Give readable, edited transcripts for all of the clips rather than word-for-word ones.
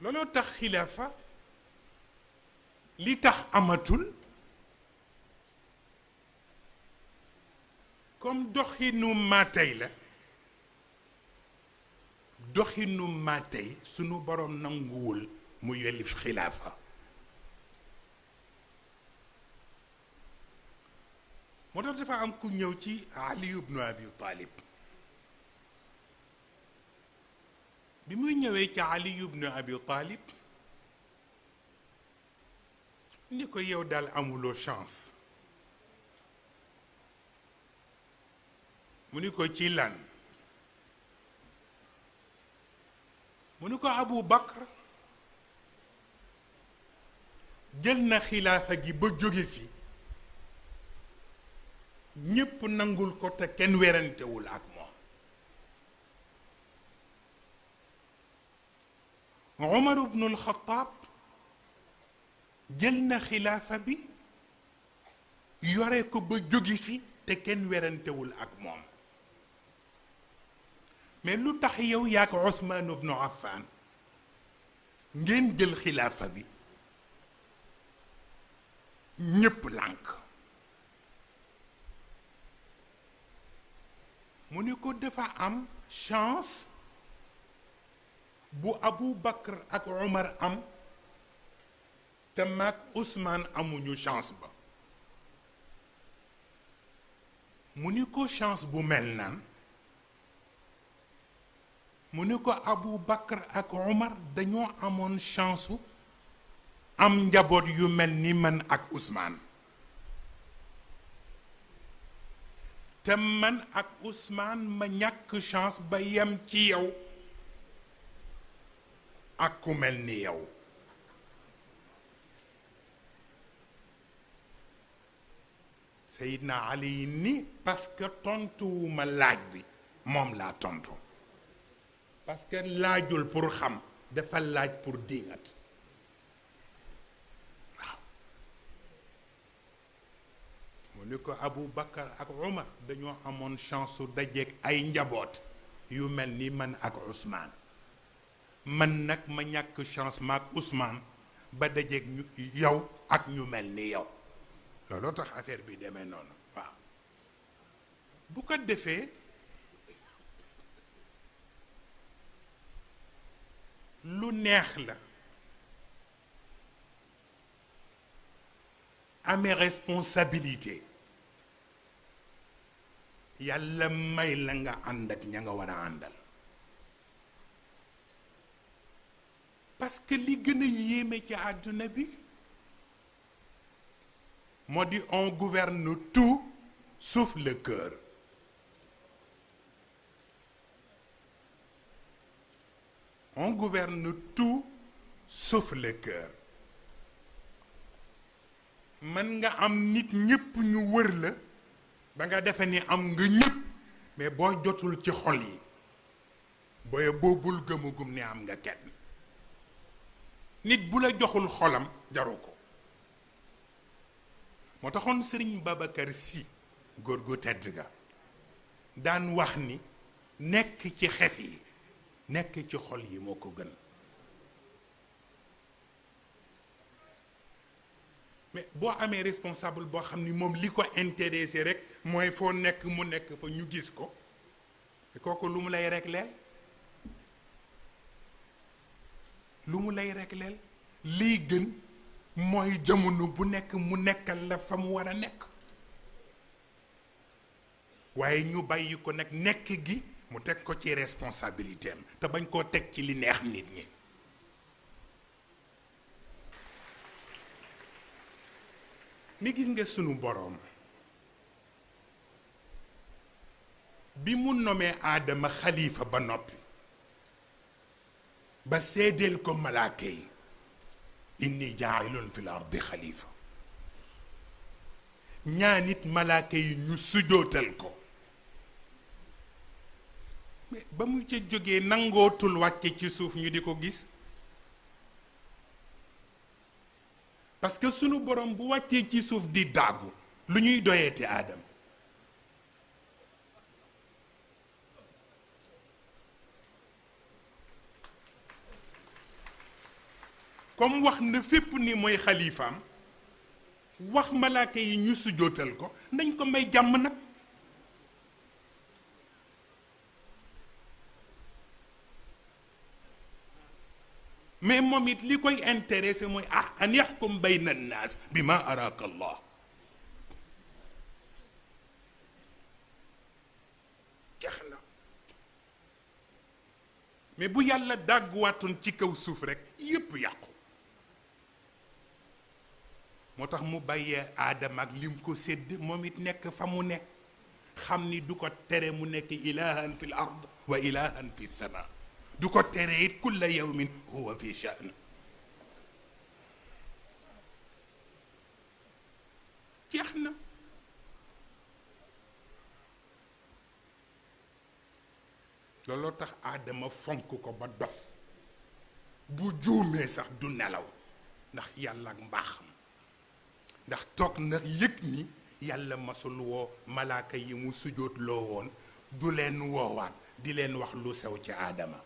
looloo tax xilaafa li tax amatul comme doxinu maatay la doxinu maatay sunu borom nanguwul mu yelif xilaafa moo tax dafa am ku ñëw ci Ali ibnu Abi Talib bi muy ñëwee ci Ali ibnu Abi Talib ni ko yow daal amuloo chance mu ni ko ci lan mu ni ko Abu Bakr jël na xilaafa gi ba jóge fi ñépp nangul ko te kenn werantewul ak moom Umar ibnul Xattaab jël na xilaafa bi yore ko ba jóge fi te kenn werantewul ak moom mais lu tax yow yaak Usmaan ibnu Affaan ngeen jël xilaafa bi ñépp lànk mu ni ko dafa am chance bu Abu Bakr ak Umar am te maag Ousmane amuñu chance ba mu ni ko chance bu mel nan mu ni ko Abu Bakr ak Umar dañoo amoon chance am njaboot yu mel ni man ak Ousmane te man ak Ousmane ma ñàkk chance ba yem ci yow ak ku mel ni yow Seydina Ali ni parce que tontuwuma laaj bi moom laa tontu parce que laajul pour xam dafa laaj pour dingat waaw mu ni ko Abu Bakar ak Umar dañoo amoon chance su dajeek ay njaboot yu mel ni man ak Ousmane man nag ma ñàkk chance ma ak Ousmane ba dajeek ñu yow ak ñu mel ni yow looloo tax affaire bi demee noonu waaw bu ko defee lu neex la amee responsabilité yàlla may la nga ànd ak ña nga war a àndal parce que li gën a yéeme ci àdduna bi moo di on gouverne tout sauf le cœur on gouverne tout sauf le cœur mën nga am nit ñépp ñu wër la ba nga defe ni am nga ñépp mais boo jotul ci xol yi booy boobul gëmugum ni am nga kenn nit bu la joxul xolam jaru ko moo taxoon Sëriñ Babacar Sy góor gu tedd ga daan wax ni nekk ci xef yi nekk ci xol yi moo ko gën mais boo amee responsable boo xam ni moom li ko intéressé rek mooy foo nekk mu nekk fa ñu gis ko kooku lu mu lay régleel lii gën mooy jamono bu nekk mu nekkal la fa mu war a nekk waaye ñu bàyyi ko nag nekk gi mu teg ko ci responsabilité am te bañ koo teg ci li neex nit ñi mi gis nga sunu boroom bi mu nomee Aadama xalifa ba noppi ba seedeel ko malaaka yi inni jaa'ilun fil ardi xalifa ñaanit malaaka yi ñu sujootal ko mais ba mu ca jógee nangootul wàcce ci suuf ñu di ko gis parce que sunu borom bu wàccee ci suuf di daagu lu ñuy doyeeti aadam comme wax na fépp ni mooy xalifaam wax malaaka yi ñu sujootal ko nañ ko may jàmm nag. mais moom it li koy intéressé mooy an yaxkum bayna annaas bi ma araka allah. jeex na mais bu yàlla dàgguwaatoon ci kaw suuf rek yépp yàqu. moo tax mu bàyyee aadama ak lim ko sédd moom it nekk fa mu nekk xam ni du ko tere mu nekk ilahan fi l ard wa ilahan fi sama du ko tere it kulla yawmin huwa fi sha'n. jeex na looloo tax aadama fonk ko ba dof bu juumee sax du nelaw ndax yàlla ak mbaaxam. ndax toog na yëg ni yàlla masul woo malaaka yi mu sujjóot loo woon du leen woowaat di leen wax lu sew ci aadama.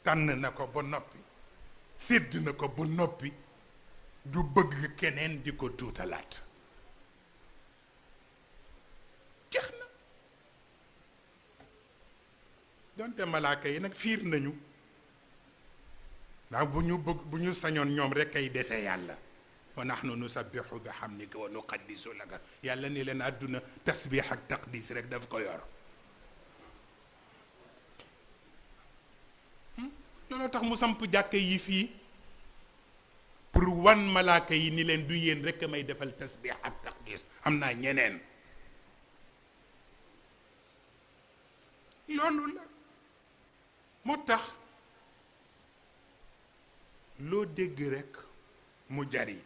tànn na ko ba noppi sédd na ko ba noppi du bëgg keneen di ko tuutalaat. jeex na donte malaaka yi nag fiir nañu ndax bu ñu sañoon ñoom rek ay dese yàlla. wa nahnu nusabbihu bi hamdika wa nuqaddisu laka yàlla ni leen àdduna tasbix ak taqdis rek daf ko yor. looloo tax mu samp jàkka yi fii pour wan malaaka yi ni leen du yéen rek may defal tasbix ak taqdis am naa ñeneen. loolu la moo tax loo dégg rekk mu jariñ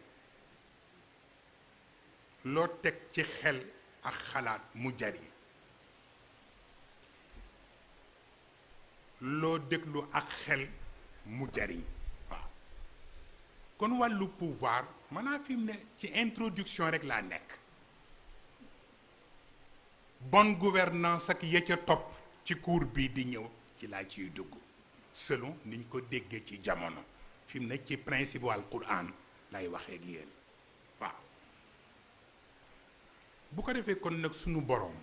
loo teg ci xel ak xalaat mu jariñ loo déglu ak xel mu jariñ waaw. kon wàllu pouvoir maanaam fi mu ne ci introduction rek laa nekk. bonne gouvernance ak ya ca topp ci cours bii di ñëw ci laa ciy dugg selon niñ ko déggee ci jamono. fi mu ne ci principe wal Qur'an lay waxee ak yéen waaw. bu ko defee kon nag sunu boroom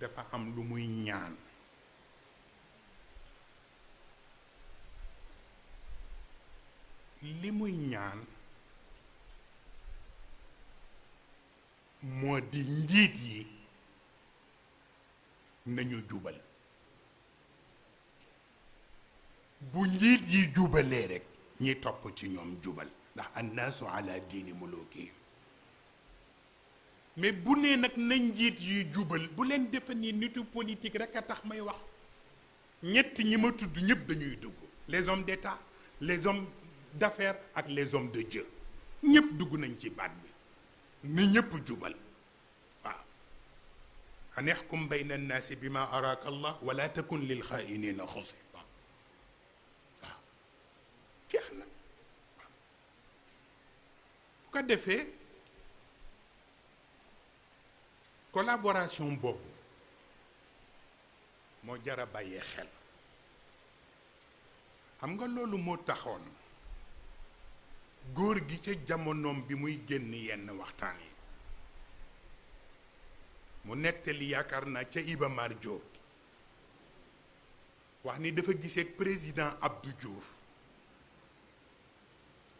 dafa am lu muy ñaan. li muy ñaan moo di njiit yi nañu jubal. bu njiit yi jubalee rek ñi topp ci ñoom jubal ndax annaasu ala diini muluki. mais bu nee nag na njiit yi jubal bu leen defe ni nitu politique rek a tax may wax. ñett ñi ma tudd ñëpp dañuy dugg les hommes d'État les hommes d'affaires ak les hommes de Dieu ñëpp dugg nañ ci baat bi ni ñëpp jubal waaw. an yaxkum bayna annaasi bima araka allah wala takun lil xaa'inina xasiba waaw. jeex na bu ko defee collaboration boobu moo jar a bàyyee xel. xam nga loolu moo taxoon góor gi ca jamonoom bi muy génn yenn waxtaan yi mu nettali yaakaar naa ca Iba Mar Diop wax ni dafa gisee ak président Abdou Diouf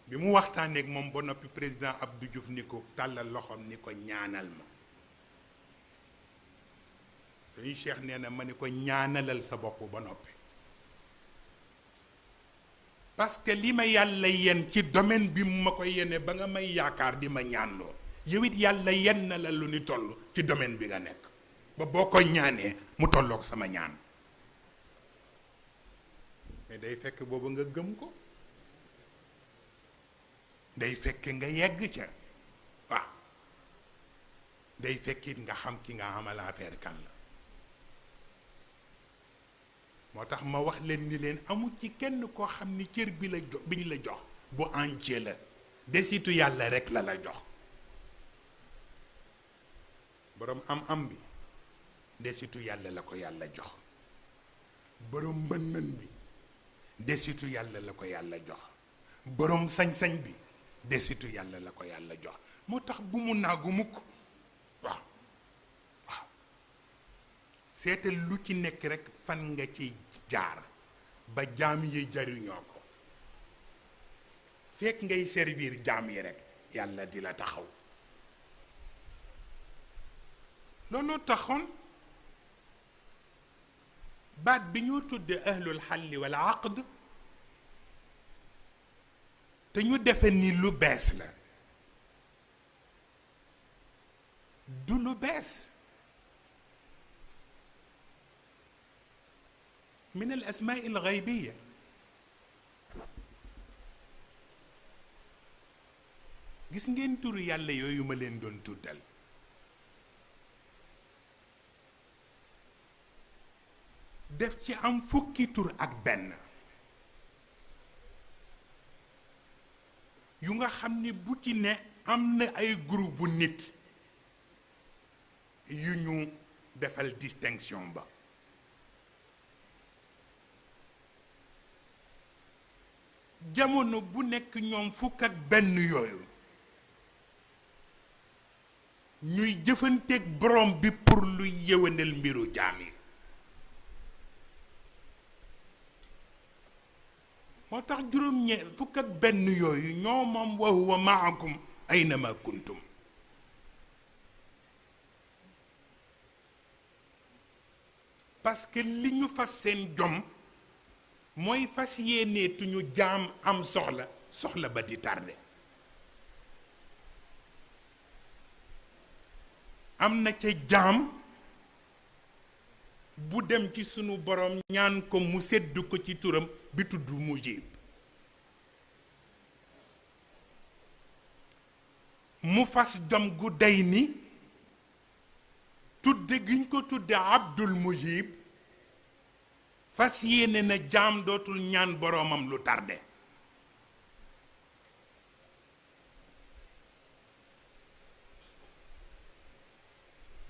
bi mu waxtaanee ak moom ba noppi président Abdou Diouf ni ko tàllal loxoom ni ko ñaanal ma. dañuy Cheikh nee na ma ni ko ñaanalal sa bopp ba noppi. parce que li ma yàlla yen ci domaine bi mu ma ko yene ba nga may yaakaar di ma ñaanloo yow it yàlla yen na la lu ni toll ci domaine bi nga nekk ba boo ko ñaanee mu tolloog sama ñaan. mais day fekk boobu nga gëm ko day fekk nga yegg ca waaw day fekkit nga xam ki nga amal affaire kan la. moo tax ma wax leen ni leen amul ci kenn koo xam ni cër bi la jox bi ñu la jox bu entier la desitu yàlla rek la la jox. boroom am bi desitu yàlla la ko yàlla jox. borom mën-mën bi desitu yàlla la ko yàlla jox. borom sañ-sañ bi desitu yàlla la ko yàlla jox. moo tax bu mu naagu mukk. waaw waaw seetal lu ci nekk rekk fan nga ci jaar ba jaam yi jariñoo ko. fekk ngay servir jaam yi rekk yàlla di la taxaw. looloo taxoon baat bi ñoo tudde ahlul xalli wal aqd te ñu defe ni lu bees la. du lu bees. min al asmaa al gaybiya. gis ngeen turu yàlla yooyu ma leen doon tuddal. def ci am fukki tur ak benn yu nga xam ni bu ci ne am na ay groupe bu nit yu ñu defal distinction ba. jamono bu nekk ñoom fukk ak benn yooyu ñuy jëfanteeg borom bi pour lu yëwénal mbiru jaam yi. moo tax juróom-ñe fukk ak benn yooyu ñoo moom wa huwa maakum aynama kuntum. parce que li ñu fas seen jom mooy fas yéeneetuñu jaam am soxla ba di tardé. am na ca jaam bu dem ci sunu borom ñaan ko mu sedd ko ci turam bi tudd mujib. mu fas jom gu day ni tudde giñ ko tudde abdul mujib fas yéene na jaam dootul ñaan boroomam lu tardé.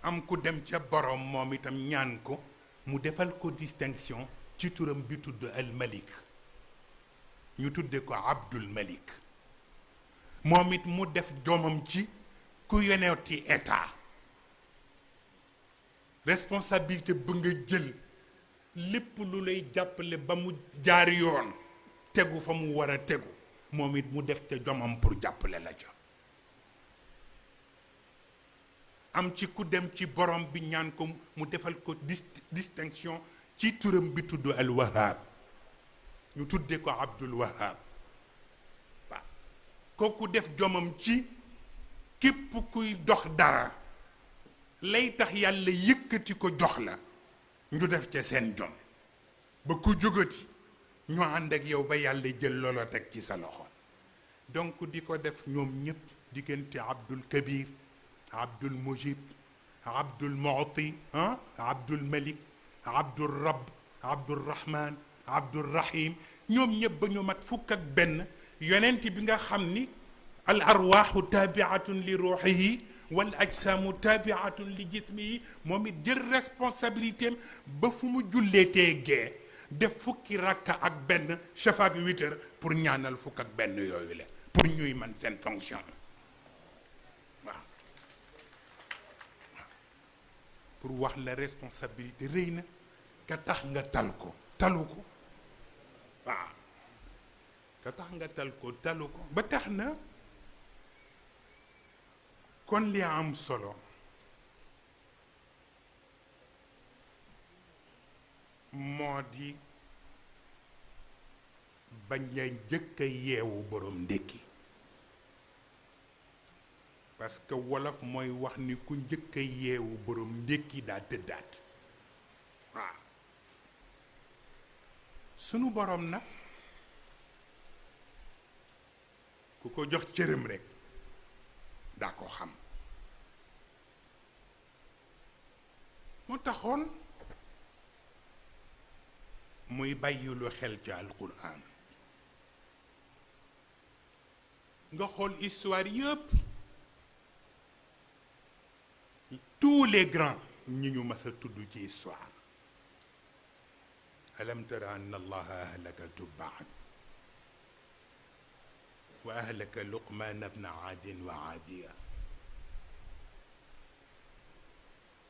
am ku dem ca boroom moom itam ñaan ko mu defal ko distinction ci turam bi tudd al malik ñu tudde ko abdul malik. moom it mu def jomam ci ku yonewti état responsabilité ba nga jël lépp lu lay jàppale ba mu jaar yoon tegu fa mu war a tegu moom it mu def ca jomam pour jàppale la ca. am ci ku dem ci borom bi ñaan ko mu defal ko distinction ci turam bi tudd al wahab ñu tudde ko abdul wahab. waaw kooku def jomam ci képp kuy dox dara lay tax yàlla yëkkati ko jox la ñu def ca seen jom ba ku jógati ñu ànd ak yow ba yàlla jël loola teg ci sa loxo. donc di ko def ñoom ñëpp diggante abdul kabir abdul mujib abdul mu'ti abdul malik abdul rabb abdul rahman abdul rahim ñoom ñëpp ba ñu mat fukk ak benn. yonent bi nga xam ni al arwaaxu taabiatun li ruuxihi wal ajsaamu taabiatun li jismihi moom it jël responsabilité am ba fu mu julleetee gee def fukki rakka ak benn shafa ak witr pour ñaanal fukk ak benn yooyu la pour ñuy man seen fonction. waaw pour wax la responsabilité rëy na ka tax nga tal ko talu ko. waaw ka tax nga tal ko talu ko ba tax na kon li am solo moo di bañ a njëkk a yeewu borom ndékki. parce que wolof mooy wax ni ku njëkk a yeewu borom ndékki daa tëddaat. waaw sunu borom nag ku ko jox cëram rekk daa ko xam. moo taxoon muy bàyyilu xel ci alquran. nga xool histoire yëpp tous les grands ñi ñu mas a tudd ci histoire alam tara anna allaha ahlaka tubbaan wa ahlaka luqman ibna aadin wa aadiya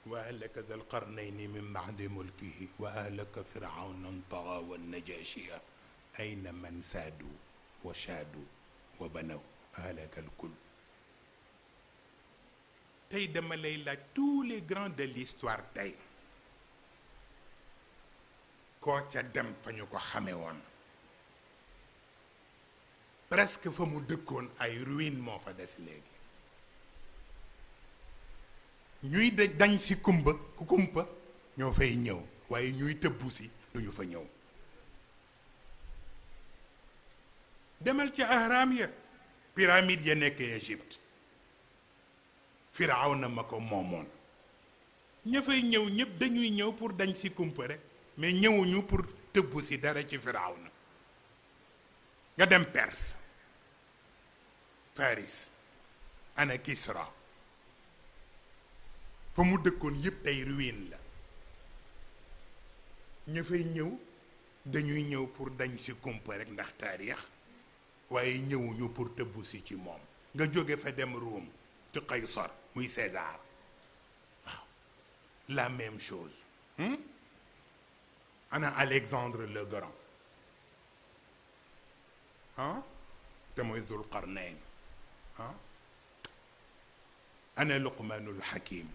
wa ahlaka dal qarnayni min ba'di mulkihi wa ahlaka firawna taga wa najashiya ayna man saadu wa shaadu wa banaw ahlaka alkul. tey dama lay laaj tous les grands de l'histoire tey koo ca dem fa ñu ko xame woon presque fa mu dëkkoon ay ruines moo fa des léegi ñuy dañ si kumba ku kumpa ñoo fay ñëw waaye ñuy tëbbu si duñu fa ñëw. demal ca ahram ya pyramide ya nekk Égypte Firawna ma ko moomoon ña fay ñëw ñëpp dañuy ñëw pour dañ si kumpa rek mais ñëwuñu pour tëbbu si dara ci Firawna. nga dem Perse Paris ana Kisra fa mu dëkkoon yëpp tey ruine la ña fay ñëw dañuy ñëw pour dañ si kumpa rek ndax taarix waaye ñëwuñu pour tëbbu si ci moom. nga jóge fa dem Rome ci Qaysar muy César waaw la même chose. ana Alexandre le Grand ah te mooy Dul Qarnayn ah ana Luqmanul Hakim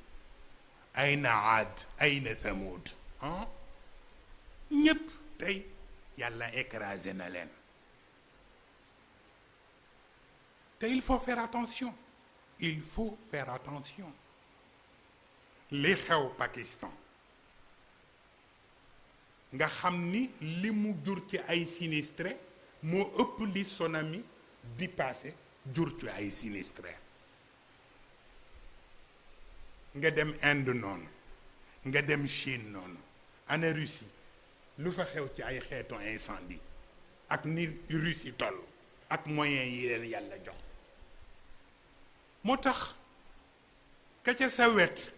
ayna Aad ayna Thamud ah ñëpp tey yàlla écrasé na leen. te il faut faire attention il faut faire attention. li xew Pakistan nga xam ni li mu jur ci ay sinistré moo ëpp li tsunami bi passé jur ci ay sinistré. nga dem Inde noonu nga dem Chine noonu ana Russie lu fa xew ci ay xeetu incendie ak ni Russie toll ak moyens yi leen yàlla jox. moo tax ka ca sa wet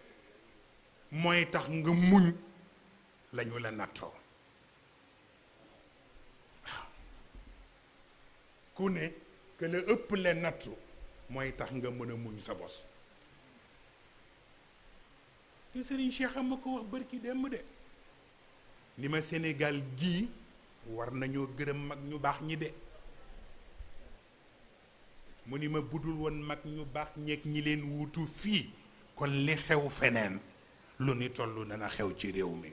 mooy tax nga muñ lañu la nattoo. waaw ku ne que la ëpp le nattu mooy tax nga mën a muñ sa bos. te Serigne Cheikh ma ko wax bërki dem de ni ma Sénégal gii war nañoo gërëm mag ñu baax ñi de. mu ni ma budul woon mag ñu baax ñeeg ñi leen wutu fii kon li xew feneen lu ni toll dana xew ci réew mi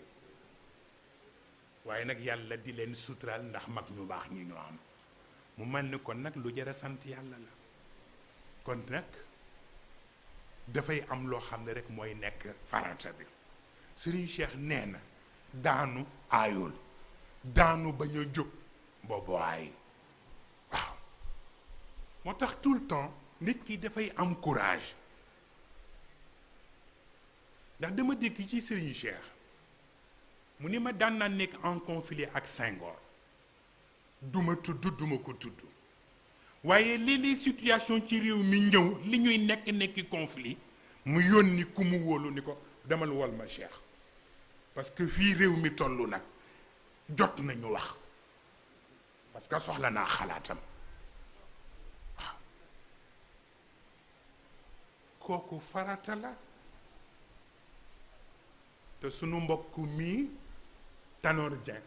waaye nag yàlla di leen suturaal ndax mag ñu baax ñi ñu am mu mel ni kon nag lu jar a sant yàlla la. kon nag dafay am loo xam ne rek mooy nekk farata bi. Serigne Cheikh nee na daanu aayul daanu bañ a jóg boobu aay. moo tax tout le temps nit ki dafay am courage ndax dama dégg ci Serigne Cheikh mu ni ma daan naa nekk en conflit ak Senghor duma tudd duma ko tudd waaye léeg-léeg situation ci réew mi ñëw li ñuy nekk conflit mu yónni ku mu wóolu ni ko demal wol ma Cheikh parce que fii réew mi tollu nag jot nañu wax parce que soxla naa xalaatam. kooku farata la te sunu mbokk mii Tanor Dieng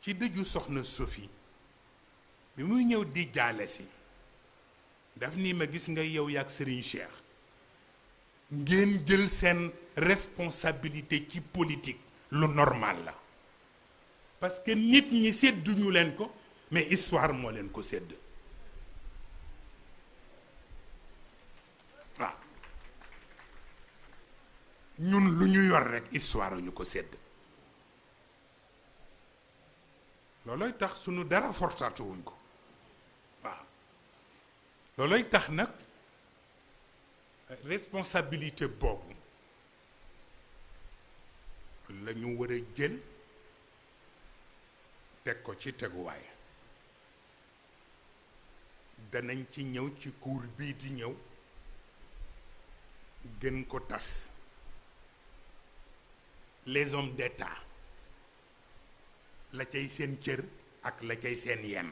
ci dëju soxna Sophie bi muy ñëw di jaale si daf ni ma gis nga yow yaak Serigne Cheikh ngeen jël seen responsabilité ci politique lu normal la parce que nit ñi sédduñu leen ko mais histoire moo leen ko sédd. waaw ñun lu ñu yor rek histoire ñu ko sédd loolooy tax sunu dara fortaatuwuñ ko waaw loolooy tax nag responsabilité boobu la ñu war a jël teg ko ci teguwaay. danañ ci ñëw ci cours bii di ñëw gën ko tas les hommes d'État la cay seen cër ak la cay seen yem,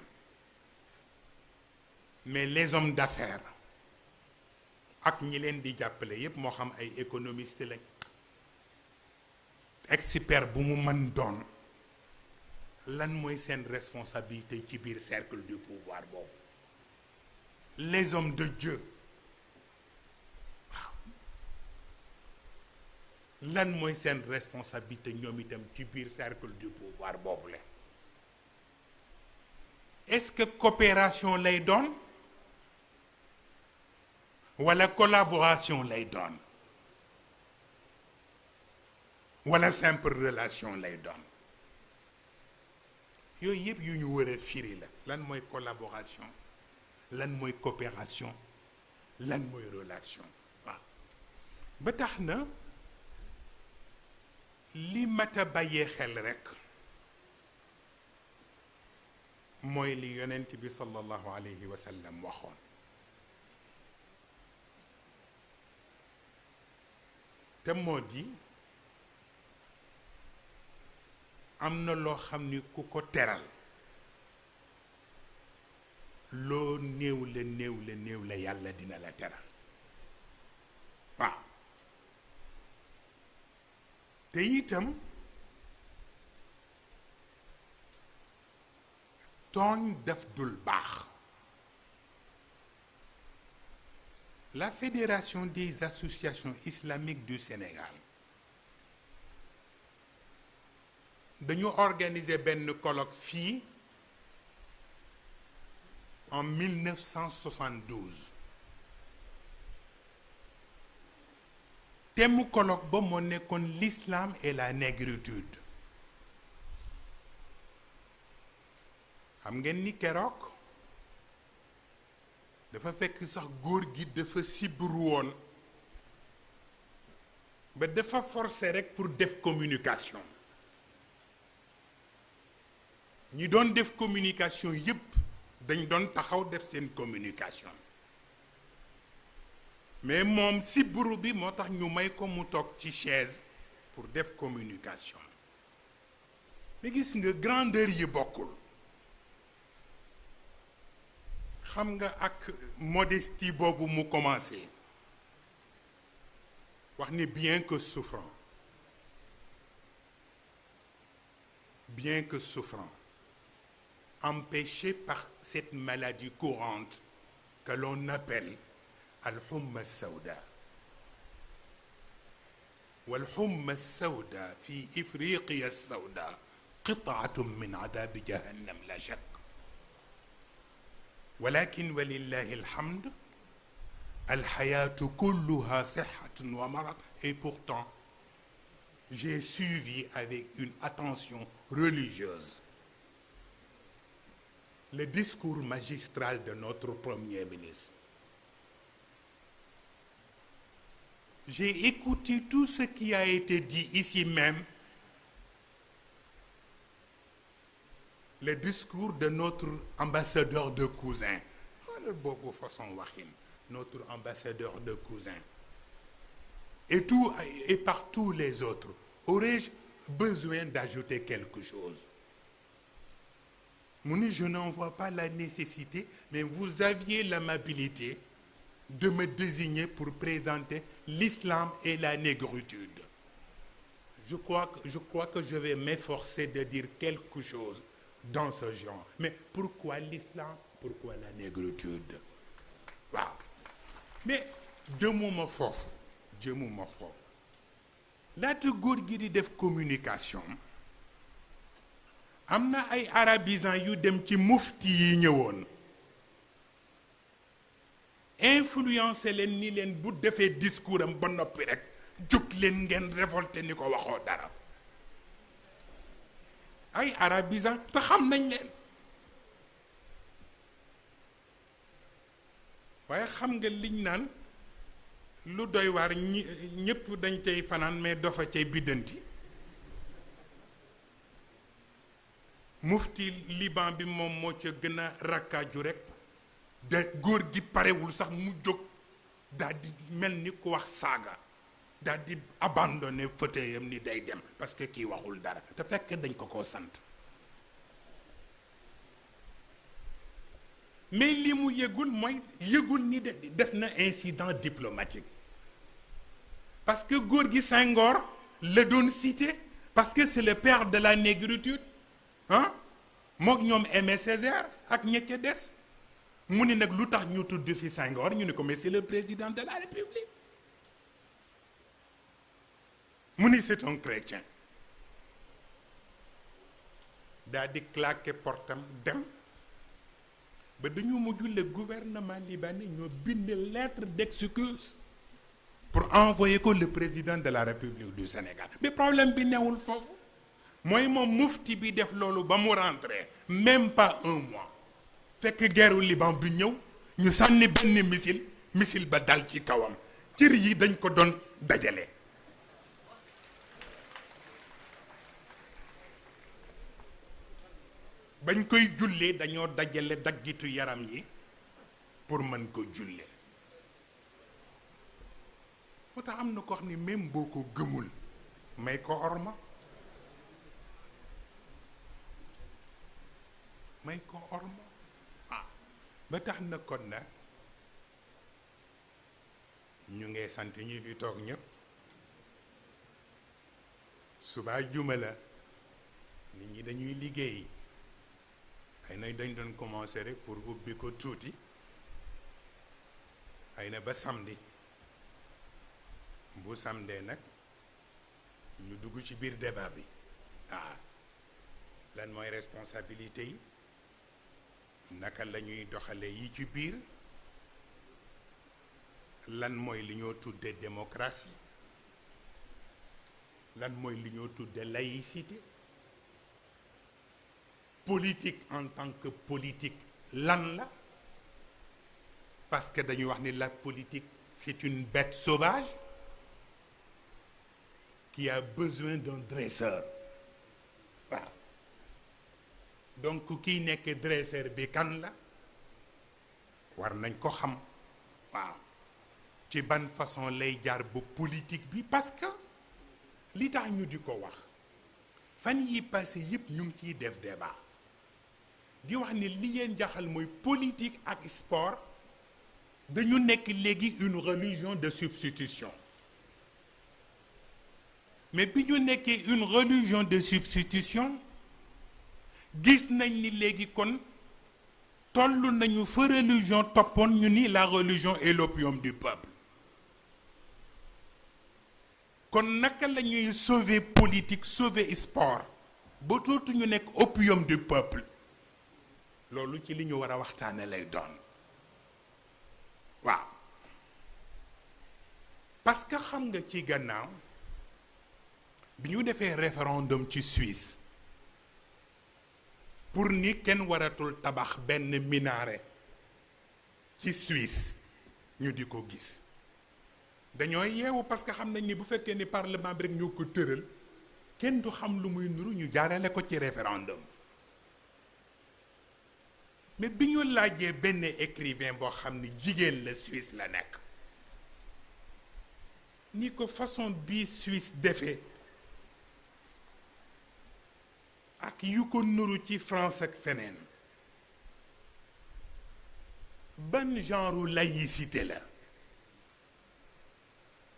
mais les hommes d'affaires ak ñi leen di jàppale yépp moo xam ay économiste lañ, expert bu mu mën doon, lan mooy seen responsabilité ci biir cercle du pouvoir boobu. Les hommes de Dieu waaw lan mooy seen responsabilité ñoom itam ci biir cercle du pouvoir boobu la. Est-ce que coopération lay doon wala collaboration lay doon wala simple relation lay doon? yooyu yëpp yu ñu war a firi la. lan mooy collaboration, lan mooy coopération, lan mooy relation. waaw ba tax na li mat a bàyyee xel rekk mooy li yonent bi sallallahu alayhi wa sallam waxoon. te moo di am na loo xam ni ku ko teral loo néew la yàlla dina la teral. waaw te itam tooñ daf dul baax. La Fédération des associations islamiques du Sénégal dañu organiser benn colloque fii en 1972. thème colloque ba moo nekkoon l'islam et la négritude. xam ngeen ni keroog dafa fekk sax góor gi dafa sibru woon ba dafa forcer rek pour def communication. ñi doon def communication yépp dañ doon taxaw def seen communication, mais moom sibru bi moo tax ñu may ko mu toog ci chaise pour def communication. mais gis nga grandeur yi bokkul. xam nga ak modestie boobu mu commencé wax ni bien que souffrant empêché par cette maladie courante que l'on appelle al-humma as-sawda. wal-humma as-sawda fi ifriqiya as-sawda qit'atun min adabi jahannam la shak. ولكن ولله الحمد الحياة كلها صحة ومرض. Et pourtant j'ai suivi avec une attention religieuse le discours magistral de notre Premier ministre. J'ai écouté tout ce qui a été dit ici même, le discours de notre ambassadeur de cousin. Xoolal boobu façon waxin, notre ambassadeur de cousin. Et par tous les autres. Aurais-je besoin d'ajouter quelque chose? Mouni, je n'en vois pas la nécessité, mais vous aviez l'amabilité de me désigner pour présenter l'islam et la négritude. Je crois que je vais m'efforcer de dire quelque chose dans ce genre. Mais pourquoi l'islam? Pourquoi la négritude? waaw mais jëmuma foofu laata góor gi di def communication am na ay arabisants yu dem ci mufti yi ñëwoon influencer leen ni leen bu defee discours am ba noppi rek jóg leen ngeen révolté ni ko waxoo dara. ay arabisants te xam nañ leen waaye xam nga liñ naan lu doy waar ñëpp dañ cay fanaan mais dafa cay biddanti. mufti Liban bi moom moo ca gën a rakkaaju rek de góor gi parewul sax mu jóg daal di mel ni ku wax saaga daal di abandonné fauteuil am ni day dem parce que kii waxul dara te fekk dañ ko sant. mais li mu yëgul mooy yëgul ni def na incident diplomatique parce que góor gi Senghor la doon cité parce que c'est le père de la négritude ah mook ñoom Aimé Césaire ak ñecce des mu ni nag lu tax ñu tudd fi Senghor ñu ne ko mais c'est le président de la République mu ni c'est un chrétien daa di claquer portam dem ba dañu mujj le gouvernement libanais ñoo bind lettre d'excuse pour envoyer ko le président de la République du Sénégal bi problème bi newul foofu mooy moom mufti bi def loolu ba mu rentré même pas un mois fekk guerru Liban bi ñëw ñu sànni benn missile ba dal ci kawam cër yi dañ ko doon dajale bañ koy jullee dañoo dajale daggitu yaram yi pour mën ko jullee moo tax am na ko xam ni même boo ko gëmul may ko orma ba tax na kon nag ñu ngee sant ñi fi toog ñëpp subaa juma la nit ñi dañuy liggéey xëy na dañ doon commencer rek pour ubbi ko tuuti xëy na ba samedi bu samedee nag ñu dugg ci biir débat bi lan mooy responsabilité yi naka la ñuy doxale yi ci biir lan mooy li ñoo tudde démocratie lan mooy li ñoo tudde laïcité politique en tant que politique lan la parce que dañuy wax ni la politique c'est une bête sauvage qui a besoin d'un dresseur waaw donc kiy nekk dresseur bi kan la war nañ ko xam waaw ci ban façon lay jaar ba politique bi parce que li tax ñu di ko wax fan yi passé yëpp ñu ngi ciy def débat di wax ni li leen jaxal mooy politique ak sport dañu nekk léegi une religion de substitution mais bi ñu nekkee une religion de substitution gis nañ ni léegi kon toll nañu fa religion toppoon ñu ni la religion est l'opium du peuple kon naka la ñuy sauver politique sauver sport ba tuuti ñu nekk opium du peuple loolu ci li ñu war a waxtaane lay doon waaw parce que xam nga ci gannaaw bi ñu defee référendum ci Suisse pour ni kenn waratul tabax benn minaret ci Suisse ñu di ko gis dañoo yeewu parce que xam nañ ni bu fekkee ni parlement bi rek ñoo ko tëral kenn du xam lu muy nuru ñu jaarale ko ci référendum mais bi ñu laajee benn écrivain boo xam ni jigéen la Suisse la nekk ni ko façon bii Suisse defee ak yu ko nuru ci France ak feneen ban genre laïcité la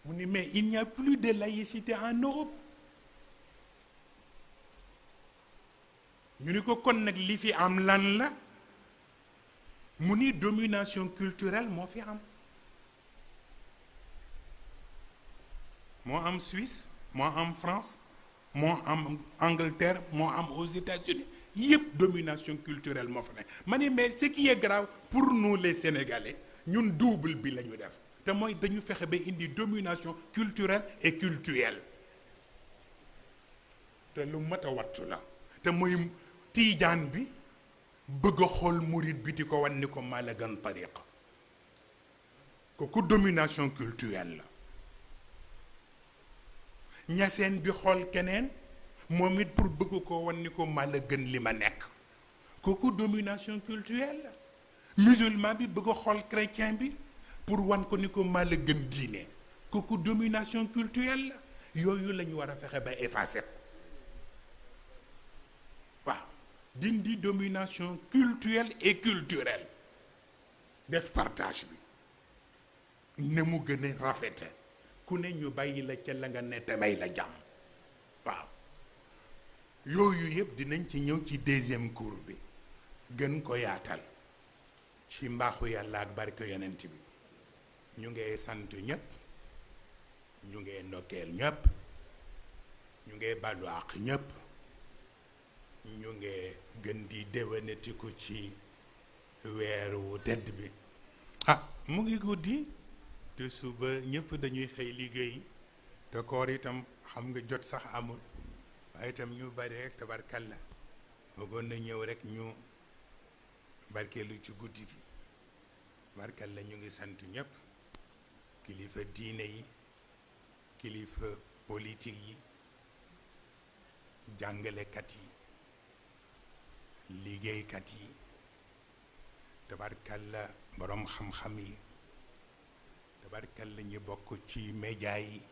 mu ni mais il n'y a plus de laïcité en Europe ñu ni ko kon nag li fi am lan la mu ni domination culturelle moo fi am moo am Suisse moo am France moo am Angleterre moo am aux États-Unis yëpp domination culturelle moo fa nekk ma ni mais ce qui est grave pour nous les Sénégalais ñun double bi la ñu def te mooy dañu fexe ba indi domination culturelle et cultuelle te lu mat a wattu la te mooy tiijaan bi bëgg a xool murit bi di ko wan ni ko maa la gën tariqa kooku domination culturelle la ñaseen bi xool keneen moom it pour bëgg ko wan ni ko maa la gën li ma nekk kooku domination culturelle la musulman bi bëgg a xool chrétien bi pour wan ko ni ko maa la gën diine kooku domination culturelle la yooyu la ñu war a fexe ba effacer ko waaw dindi domination culturelle et culturelle def partage bi ne mu gën a rafete ku ne ñu bàyyi la ca la nga ne te may la jàmm waaw yooyu yëpp dinañ ci ñëw ci deuxième cours bi gën ko yaatal ci mbaaxu yàlla ak barke yonent bi ñu ngee sant ñëpp ñu ngee ndokkeel ñëpp ñu ngee balu àq ñëpp ñu ngee gën di déwénatiku ci weer wu tedd bi ah mu ngi guddi te suba ñëpp dañuy xëy liggéey te koor itam xam nga jot sax amul waaye itam ñu bari rek tabarkalla bëggoon na ñëw rek ñu barkeelu ci guddi gi tabarkalla ñu ngi sant ñëpp kilifa diine yi kilifa politique yi jàngalekat yi liggéeykat yi tabarkalla borom xam-xam yi tabarkalla ñi bokk ci média yi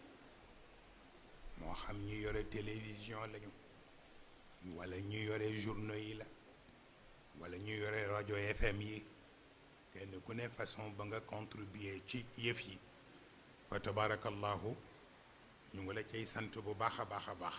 moo xam ñi yore télévision lañu wala ñi yore journaux yi la wala ñi yore rajo FM yi kenn ku ne façon ba nga contribuer ci yëf yi wa tabarakallahu ñu ngi la cay sant bu baax a baax a baax